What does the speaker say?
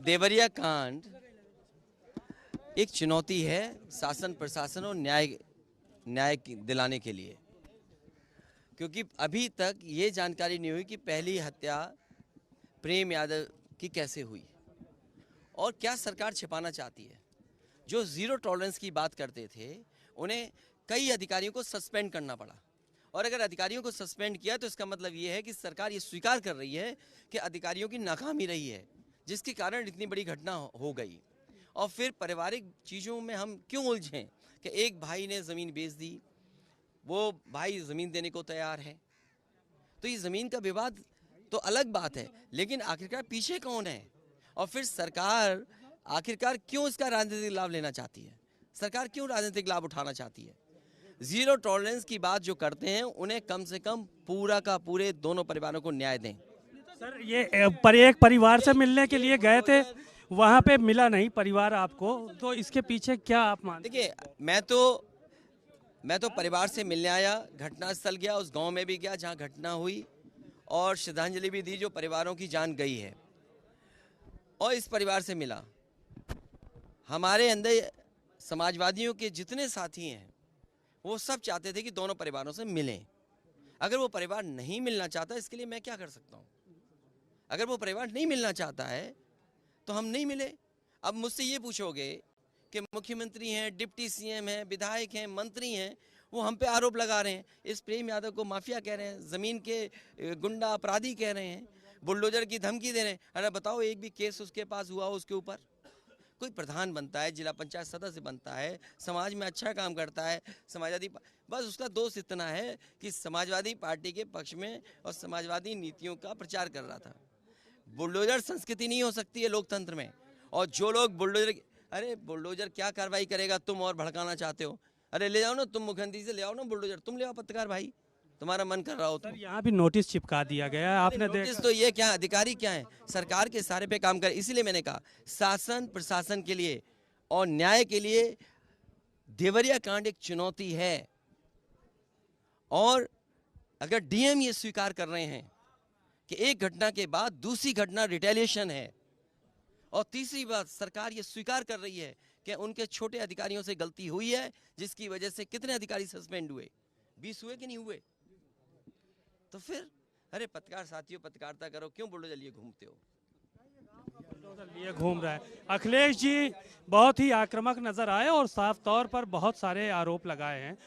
देवरिया कांड एक चुनौती है शासन प्रशासन और न्याय दिलाने के लिए, क्योंकि अभी तक ये जानकारी नहीं हुई कि पहली हत्या प्रेम यादव की कैसे हुई और क्या सरकार छिपाना चाहती है। जो जीरो टॉलरेंस की बात करते थे उन्हें कई अधिकारियों को सस्पेंड करना पड़ा, और अगर अधिकारियों को सस्पेंड किया तो इसका मतलब ये है कि सरकार ये स्वीकार कर रही है कि अधिकारियों की नाकामी रही है, जिसके कारण इतनी बड़ी घटना हो गई। और फिर पारिवारिक चीज़ों में हम क्यों उलझें कि एक भाई ने ज़मीन बेच दी, वो भाई ज़मीन देने को तैयार है, तो ये ज़मीन का विवाद तो अलग बात है, लेकिन आखिरकार पीछे कौन है और फिर सरकार आखिरकार क्यों इसका राजनीतिक लाभ लेना चाहती है, सरकार क्यों राजनीतिक लाभ उठाना चाहती है। जीरो टॉलरेंस की बात जो करते हैं उन्हें कम से कम पूरा का पूरे दोनों परिवारों को न्याय दें। सर ये एक परिवार से मिलने के लिए गए थे, वहाँ पे मिला नहीं परिवार आपको, तो इसके पीछे क्या आप मानते हैं? देखिए, मैं तो परिवार से मिलने आया, घटनास्थल गया, उस गांव में भी गया जहां घटना हुई और श्रद्धांजलि भी दी जो परिवारों की जान गई है, और इस परिवार से मिला। हमारे अंदर समाजवादियों के जितने साथी हैं वो सब चाहते थे कि दोनों परिवारों से मिलें। अगर वो परिवार नहीं मिलना चाहता, इसके लिए मैं क्या कर सकता हूँ। अगर वो परिवार नहीं मिलना चाहता है तो हम नहीं मिले। अब मुझसे ये पूछोगे कि मुख्यमंत्री हैं, डिप्टी सीएम हैं, विधायक हैं, मंत्री हैं, वो हम पे आरोप लगा रहे हैं, इस प्रेम यादव को माफिया कह रहे हैं, ज़मीन के गुंडा अपराधी कह रहे हैं, बुलडोजर की धमकी दे रहे हैं। अरे बताओ, एक भी केस उसके पास हुआ हो उसके ऊपर? कोई प्रधान बनता है, जिला पंचायत सदस्य बनता है, समाज में अच्छा काम करता है, समाजवादी, बस उसका दोष इतना है कि समाजवादी पार्टी के पक्ष में और समाजवादी नीतियों का प्रचार कर रहा था। बुलडोजर संस्कृति नहीं हो सकती है लोकतंत्र में। और जो लोग अरे बुलडोजर क्या कार्रवाई करेगा, तुम और भड़काना चाहते हो? अरे ले जाओ ना, तुम मुख्यमंत्री से ले आओ ना बुलडोजर, तुम ले आओ पत्रकार भाई, तुम्हारा मन कर रहा हो तो। सर यहाँ भी नोटिस चिपका दिया गया है, आपने नोटिस देखा? तो ये क्या, अधिकारी क्या है, सरकार के सारे पे काम करे। इसीलिए मैंने कहा शासन प्रशासन के लिए और न्याय के लिए देवरिया कांड एक चुनौती है। और अगर डीएम ये स्वीकार कर रहे हैं कि एक घटना के बाद दूसरी घटना रिटेलिएशन है, और तीसरी बात सरकार ये स्वीकार कर रही है कि उनके छोटे अधिकारियों से गलती हुई है, जिसकी वजह से कितने अधिकारी सस्पेंड हुए, 20 हुए कि नहीं हुए, तो फिर अरे पत्रकार साथियों, पत्रकारिता करो, क्यों बुलडोजर लिए घूमते हो? लिए घूम रहा है। अखिलेश जी बहुत ही आक्रामक नजर आए और साफ तौर पर बहुत सारे आरोप लगाए हैं।